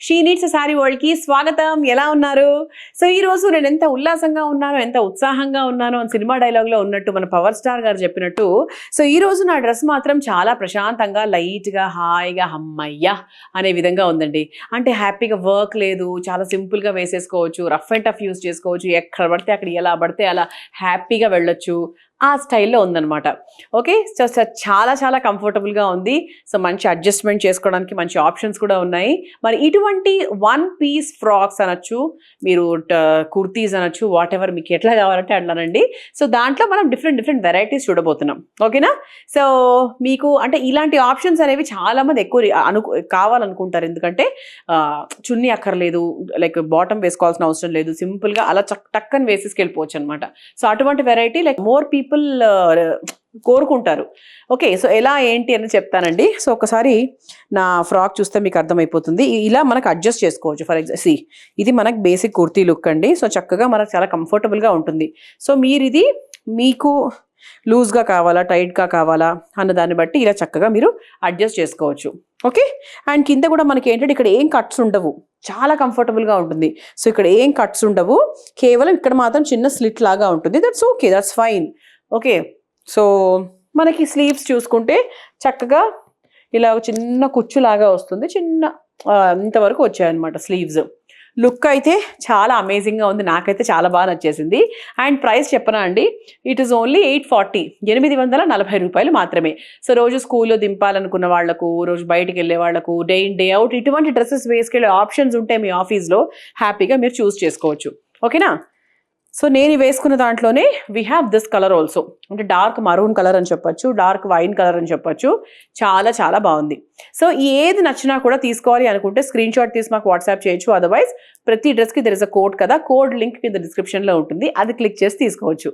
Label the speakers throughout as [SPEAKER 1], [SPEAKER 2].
[SPEAKER 1] She needs sari వరల్డ్కి స్వాగతం. ఎలా ఉన్నారు? సో ఈ రోజు నేను ఎంత ఉల్లాసంగా ఉన్నానో, ఎంత ఉత్సాహంగా ఉన్నానో అని సినిమా డైలాగ్లో ఉన్నట్టు మన పవర్ స్టార్ గారు చెప్పినట్టు, సో ఈ రోజు నా డ్రెస్ మాత్రం చాలా ప్రశాంతంగా, లైట్గా, హాయిగా, హమ్మయ్య అనే విధంగా ఉందండి. అంటే హ్యాపీగా వర్క్ లేదు, చాలా సింపుల్గా వేసేసుకోవచ్చు, రఫ్ అండ్ టఫ్ యూస్ చేసుకోవచ్చు, ఎక్కడ పడితే అక్కడ ఎలా పడితే అలా హ్యాపీగా వెళ్ళొచ్చు, ఆ స్టైల్లో ఉందన్నమాట. ఓకే, సో చాలా చాలా కంఫర్టబుల్గా ఉంది. సో మంచి అడ్జస్ట్మెంట్ చేసుకోవడానికి మంచి ఆప్షన్స్ కూడా ఉన్నాయి. మరి ఇటువంటి వన్ పీస్ ఫ్రాక్స్ అనొచ్చు, మీరు కుర్తీస్ అనొచ్చు, వాట్ ఎవర్ మీకు ఎట్లా కావాలంటే అట్లానండి. సో దాంట్లో మనం డిఫరెంట్ వెరైటీస్ చూడబోతున్నాం. ఓకేనా? సో మీకు అంటే ఇలాంటి ఆప్షన్స్ అనేవి చాలామంది ఎక్కువ కావాలనుకుంటారు. ఎందుకంటే చున్నీ అక్కర్లేదు, లైక్ బాటమ్ వేసుకోవాల్సిన అవసరం లేదు, సింపుల్గా అలా టక్కని వేసేసుకెళ్ళిపోవచ్చు అనమాట. సో అటువంటి వెరైటీ లైక్ మోర్ పీపుల్ కోరుకుంటారు. ఓకే, సో ఎలా ఏంటి అని చెప్తానండి. సో ఒకసారి నా ఫ్రాక్ చూస్తే మీకు అర్థమైపోతుంది. ఇలా మనకు అడ్జస్ట్ చేసుకోవచ్చు. ఫర్ ఎగ్జాంపుల్ ఇది మనకు బేసిక్ కుర్తీ లుక్ అండి. సో చక్కగా మనకు చాలా కంఫర్టబుల్గా ఉంటుంది. సో మీరు ఇది మీకు లూజ్గా కావాలా, టైట్గా కావాలా అన్న దాన్ని బట్టి ఇలా చక్కగా మీరు అడ్జస్ట్ చేసుకోవచ్చు. ఓకే, అండ్ కింద కూడా మనకి ఏంటంటే ఇక్కడ ఏం కట్స్ ఉండవు, చాలా కంఫర్టబుల్గా ఉంటుంది. సో ఇక్కడ ఏం కట్స్ ఉండవు, కేవలం ఇక్కడ మాత్రం చిన్న స్లిట్ లాగా ఉంటుంది. That's okay, that's fine. Okay, so మనకి స్లీవ్స్ చూసుకుంటే చక్కగా ఇలా చిన్న కుచ్చులాగా వస్తుంది, చిన్న ఇంతవరకు వచ్చాయన్నమాట స్లీవ్స్. లుక్ అయితే చాలా అమేజింగ్గా ఉంది, నాకైతే చాలా బాగా నచ్చేసింది. అండ్ ప్రైస్ చెప్పనా అండి, ఇట్ ఈస్ ఓన్లీ 840, 840 రూపాయలు మాత్రమే. సో రోజు స్కూల్లో దింపాలనుకున్న వాళ్లకు, రోజు బయటికి వెళ్ళే వాళ్లకు, డే ఇన్ డే అవుట్ ఇటువంటి డ్రెస్సెస్ వేసుకెళ్ళే ఆప్షన్స్ ఉంటాయి మీ ఆఫీస్లో, హ్యాపీగా మీరు చూస్ చేసుకోవచ్చు. ఓకేనా? సో నేను వేసుకున్న దాంట్లోనే we have this colour also, అంటే డార్క్ మరూన్ కలర్ అని చెప్పొచ్చు, డార్క్ వైన్ కలర్ అని చెప్పొచ్చు. చాలా చాలా బాగుంది. సో ఏది నచ్చినా కూడా తీసుకోవాలి అనుకుంటే స్క్రీన్ షాట్ తీసి మాకు వాట్సాప్ చేయొచ్చు. అదర్వైజ్ ప్రతి డ్రెస్కి దెర్ ఇస్ అ కోడ్ కదా, కోడ్ లింక్ కింద డిస్క్రిప్షన్లో ఉంటుంది, అది క్లిక్ చేసి తీసుకోవచ్చు.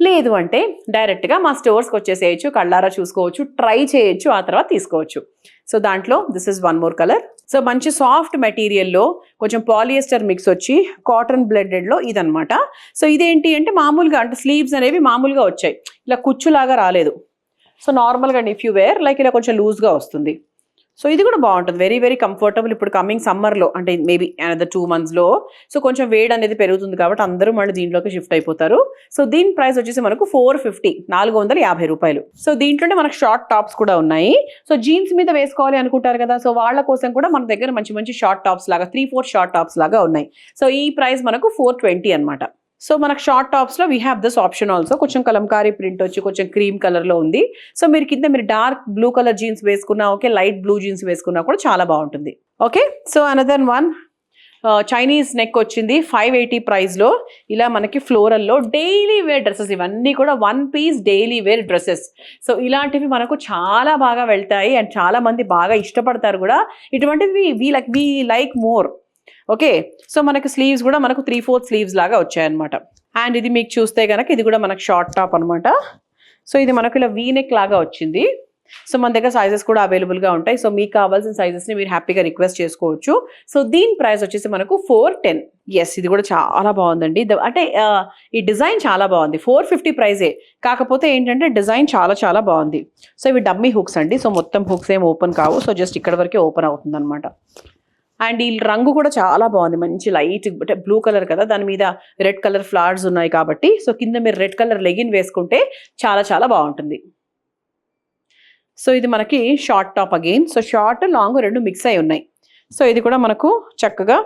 [SPEAKER 1] లేదు అంటే డైరెక్ట్గా మా స్టోర్స్కి వచ్చేసేయచ్చు, కళ్ళారా చూసుకోవచ్చు, ట్రై చేయొచ్చు, ఆ తర్వాత తీసుకోవచ్చు. సో దాంట్లో this is one more colour. So మంచి సాఫ్ట్ మెటీరియల్లో కొంచెం పాలియస్టర్ మిక్స్ వచ్చి కాటన్ బ్లెండెడ్లో ఇదనమాట. సో ఇదేంటి అంటే మామూలుగా అంటే స్లీవ్స్ అనేవి మామూలుగా వచ్చాయి, ఇలా కుచ్చులాగా రాలేదు. సో నార్మల్గా ఇఫ్ యూ వేర్ లైక్ ఇలా కొంచెం లూజ్గా వస్తుంది. సో ఇది కూడా బాగుంటుంది, వెరీ వెరీ కంఫర్టబుల్. ఇప్పుడు కమింగ్ సమ్మర్లో అంటే మేబీ అనదర్ 2 monthsలో సో కొంచెం వేడి అనేది పెరుగుతుంది కాబట్టి అందరూ మళ్ళీ దీంట్లోకి షిఫ్ట్ అయిపోతారు. సో దీని ప్రైస్ వచ్చేసి మనకు 450, 450 రూపాయలు. సో దీంట్లోనే మనకు షార్ట్ టాప్స్ కూడా ఉన్నాయి. సో జీన్స్ మీద వేసుకోవాలి అనుకుంటారు కదా, సో వాళ్ళ కోసం కూడా మన దగ్గర మంచి మంచి షార్ట్ టాప్స్ లాగా 3-4 షార్ట్ టాప్స్ లాగా ఉన్నాయి. సో ఈ ప్రైస్ మనకు 420 అనమాట. సో మనకు షార్ట్ టాప్స్లో we have this option also. కొంచెం కలంకారీ ప్రింట్ వచ్చి కొంచెం క్రీమ్ కలర్లో ఉంది. సో మీరు కింద మీరు డార్క్ బ్లూ కలర్ జీన్స్ వేసుకున్నా ఓకే, లైట్ బ్లూ జీన్స్ వేసుకున్నా కూడా చాలా బాగుంటుంది. Okay, so another one Chinese neck వచ్చింది 580 ప్రైస్లో. ఇలా మనకి ఫ్లోరల్లో డైలీ వేర్ డ్రెస్సెస్, ఇవన్నీ కూడా one piece daily wear dresses. So ఇలాంటివి మనకు చాలా బాగా వెళ్తాయి అండ్ చాలా మంది బాగా ఇష్టపడతారు కూడా. ఇటువంటివి we like more. Okay, so మనకు స్లీవ్స్ కూడా మనకు 3/4 స్లీవ్స్ లాగా వచ్చాయన్నమాట. అండ్ ఇది మీకు చూస్తే కనుక ఇది కూడా మనకు షార్ట్ టాప్ అనమాట. సో ఇది మనకు ఇలా వీ నెక్ లాగా వచ్చింది. సో మన దగ్గర సైజెస్ కూడా అవైలబుల్గా ఉంటాయి. సో మీకు కావాల్సిన సైజెస్ని మీరు హ్యాపీగా రిక్వెస్ట్ చేసుకోవచ్చు. సో దీని ప్రైస్ వచ్చేసి మనకు 410. ఎస్, ఇది కూడా చాలా బాగుందండి. అంటే ఈ డిజైన్ చాలా బాగుంది. 450 ప్రైజే, కాకపోతే ఏంటంటే డిజైన్ చాలా చాలా బాగుంది. సో ఇవి డమ్మీ హుక్స్ అండి. సో మొత్తం హుక్స్ ఏం ఓపెన్ కావు, సో జస్ట్ ఇక్కడ వరకే ఓపెన్ అవుతుంది అనమాట. అండ్ ఈ రంగు కూడా చాలా బాగుంది, మంచి లైట్ అంటే బ్లూ కలర్ కదా, దాని మీద రెడ్ కలర్ ఫ్లవర్స్ ఉన్నాయి కాబట్టి సో కింద మీరు రెడ్ కలర్ లెగిన్ వేసుకుంటే చాలా చాలా బాగుంటుంది. సో ఇది మనకి short top again. So short long రెండు మిక్స్ అయి ఉన్నాయి. సో ఇది కూడా మనకు చక్కగా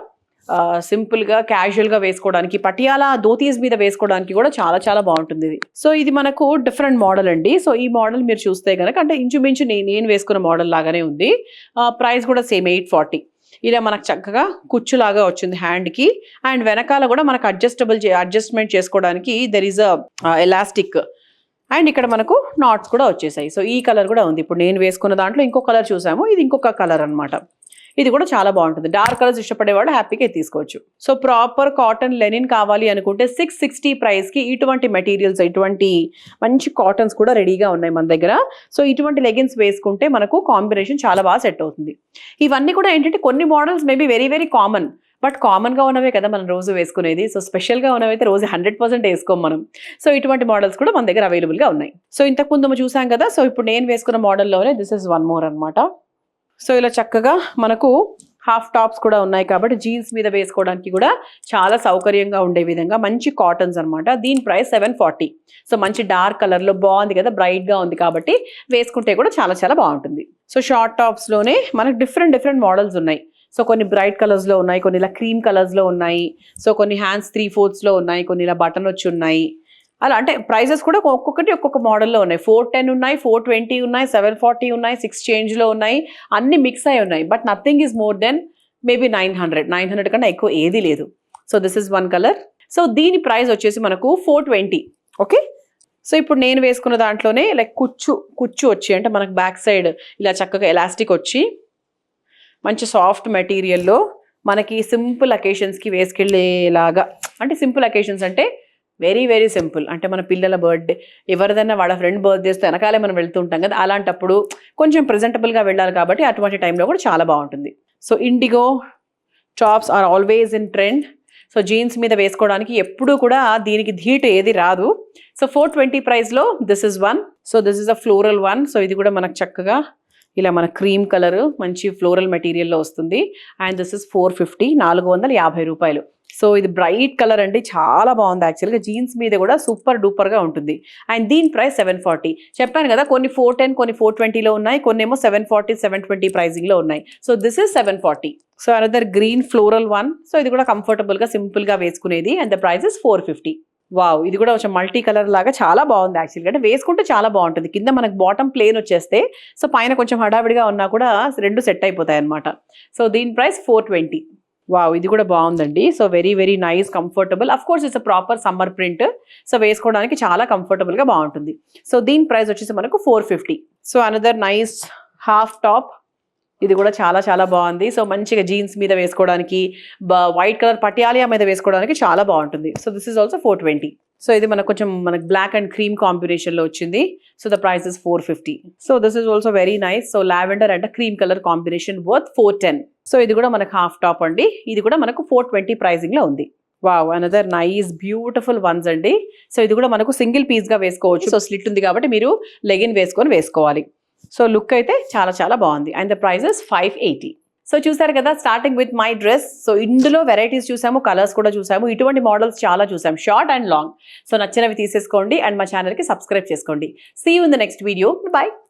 [SPEAKER 1] సింపుల్గా క్యాజువల్గా వేసుకోవడానికి, పటియాలా ధోతీస్ మీద వేసుకోవడానికి కూడా చాలా చాలా బాగుంటుంది ఇది. సో ఇది మనకు డిఫరెంట్ మోడల్ అండి. సో ఈ మోడల్ మీరు చూస్తే కనుక అంటే ఇంచుమించు నేను వేసుకున్న మోడల్ లాగానే ఉంది. ప్రైస్ కూడా సేమ్ 840. ఇలా మనకు చక్కగా కుచ్చులాగా వచ్చింది హ్యాండ్కి. అండ్ వెనకాల కూడా మనకు అడ్జస్ట్మెంట్ చేసుకోవడానికి there is a elastic. And ఇక్కడ మనకు నాట్స్ కూడా వచ్చేసాయి. సో ఈ కలర్ కూడా ఉంది. ఇప్పుడు నేను వేసుకున్న దాంట్లో ఇంకో కలర్ చూసాము, ఇది ఇంకొక కలర్ అనమాట. ఇది కూడా చాలా బాగుంటుంది. డార్క్ కలర్స్ ఇష్టపడే వాళ్ళు హ్యాపీగా తీసుకోవచ్చు. సో ప్రాపర్ కాటన్ లెనిన్ కావాలి అనుకుంటే 660 ప్రైస్కి ఇటువంటి మెటీరియల్స్, ఇటువంటి మంచి కాటన్స్ కూడా రెడీగా ఉన్నాయి మన దగ్గర. సో ఇటువంటి లెగిన్స్ వేసుకుంటే మనకు కాంబినేషన్ చాలా బాగా సెట్ అవుతుంది. ఇవన్నీ కూడా ఏంటంటే కొన్ని models maybe very very common, but కామన్గా ఉన్నవే కదా మనం రోజు వేసుకునేది. సో స్పెషల్గా ఉన్నవైతే రోజు 100% వేసుకోం మనం. సో ఇటువంటి మోడల్స్ కూడా మన దగ్గర అవైలబుల్గా ఉన్నాయి. సో ఇంతకుముందు మనం చూసాం కదా, సో ఇప్పుడు నేను వేసుకున్న మోడల్లోనే దిస్ ఇస్ వన్ మోర్ అనమాట. సో ఇలా చక్కగా మనకు హాఫ్ టాప్స్ కూడా ఉన్నాయి కాబట్టి జీన్స్ మీద వేసుకోవడానికి కూడా చాలా సౌకర్యంగా ఉండే విధంగా మంచి కాటన్స్ అనమాట. దీని ప్రైస్ 740. సో మంచి డార్క్ కలర్లో బాగుంది కదా, బ్రైట్గా ఉంది కాబట్టి వేసుకుంటే కూడా చాలా చాలా బాగుంటుంది. సో షార్ట్ టాప్స్లోనే మనకు డిఫరెంట్ మోడల్స్ ఉన్నాయి. సో కొన్ని బ్రైట్ కలర్స్లో ఉన్నాయి, కొన్ని ఇలా క్రీమ్ కలర్స్లో ఉన్నాయి, సో కొన్ని హ్యాండ్స్ 3/4లో ఉన్నాయి, కొన్ని ఇలా బటన్ వచ్చి ఉన్నాయి. అలా అంటే ప్రైజెస్ కూడా ఒక్కొక్కటి ఒక్కొక్క మోడల్లో ఉన్నాయి. 410 ఉన్నాయి, 420 ఉన్నాయి, 740 ఉన్నాయి, 6 చేంజ్లో ఉన్నాయి, అన్ని మిక్స్ అయి ఉన్నాయి. But nothing is more than maybe 900 కన్నా ఎక్కువ ఏది లేదు. So this is one colour. So దీని ప్రైస్ వచ్చేసి మనకు 420. ఓకే, సో ఇప్పుడు నేను వేసుకున్న దాంట్లోనే లైక్ కుచ్చు వచ్చి అంటే మనకు బ్యాక్ సైడ్ ఇలా చక్కగా ఎలాస్టిక్ వచ్చి మంచి సాఫ్ట్ మెటీరియల్లో మనకి సింపుల్ అకేషన్స్కి వేసుకెళ్ళేలాగా. అంటే సింపుల్ అకేషన్స్ అంటే వెరీ వెరీ సింపుల్. అంటే మన పిల్లల బర్త్డే, ఎవరిదైనా వాళ్ళ ఫ్రెండ్ బర్త్డేస్తో వెనకాలే మనం వెళ్తుంటాం కదా, అలాంటప్పుడు కొంచెం ప్రెజెంటబుల్గా వెళ్ళాలి కాబట్టి అటువంటి టైంలో కూడా చాలా బాగుంటుంది. So indigo tops are always in trend. So jeans మీద వేసుకోవడానికి ఎప్పుడూ కూడా దీనికి ధీటు ఏది రాదు. సో 420 ప్రైస్లో this is one. So this is a floral one. So ఇది కూడా మనకు చక్కగా ఇలా మన క్రీమ్ కలర్ మంచి ఫ్లోరల్ మెటీరియల్లో వస్తుంది. అండ్ దిస్ ఇస్ 450, 450 రూపాయలు. సో ఇది బ్రైట్ కలర్ అండి, చాలా బాగుంది. యాక్చువల్గా జీన్స్ మీద కూడా సూపర్ డూపర్గా ఉంటుంది. అండ్ దీని ప్రైస్ 740. చెప్పాను కదా, కొన్ని 410, కొన్ని 420లో ఉన్నాయి, కొన్ని ఏమో 740, 720 ప్రైజింగ్లో ఉన్నాయి. So this is 740. So another green floral one. So ఇది కూడా కంఫర్టబుల్గా సింపుల్గా వేసుకునేది. And the price is 450. Wow, ఇది కూడా కొంచెం మల్టీ కలర్ లాగా చాలా బాగుంది. యాక్చువల్గా అంటే వేసుకుంటే చాలా బాగుంటుంది. కింద మనకు బాటమ్ ప్లేన్ వచ్చేస్తే సో పైన కొంచెం హడావిడిగా ఉన్నా కూడా రెండు సెట్ అయిపోతాయి అనమాట. సో దీని ప్రైస్ 420. వావ్, ఇది కూడా బాగుందండి. So very very nice, comfortable. Of course it's proper summer print. So వేసుకోవడానికి చాలా కంఫర్టబుల్గా బాగుంటుంది. సో దీని ప్రైస్ వచ్చేసి మనకు 450. So another nice half top. ఇది కూడా చాలా చాలా బాగుంది. సో మంచిగా జీన్స్ మీద వేసుకోవడానికి, వైట్ కలర్ పటియాలియా మీద వేసుకోవడానికి చాలా బాగుంటుంది. So this is also 420. So ఇది మనకు కొంచెం మనకు బ్లాక్ అండ్ క్రీమ్ కాంబినేషన్లో వచ్చింది. So the price is 450. So this is also very nice. So lavender and cream colour combination worth 410. So ఇది కూడా మనకు హాఫ్ టాప్ అండి. ఇది కూడా మనకు 420 ప్రైజింగ్లో ఉంది. Wow, another nice beautiful once అండి. సో ఇది కూడా మనకు సింగిల్ పీస్గా వేసుకోవచ్చు. సో స్లిట్ ఉంది కాబట్టి మీరు లెగిన్ వేసుకోవాలి. సో లుక్ అయితే చాలా చాలా బాగుంది. And the prices 580. సో చూసారు కదా, starting with my dress. So ఇందులో వెరైటీస్ చూసాము, కలర్స్ కూడా చూసాము, ఇటువంటి మోడల్స్ చాలా చూసాము, షార్ట్ అండ్ లాంగ్. సో నచ్చినవి తీసేసుకోండి అండ్ మా ఛానల్కి సబ్స్క్రైబ్ చేసుకోండి. See you in the next video. By.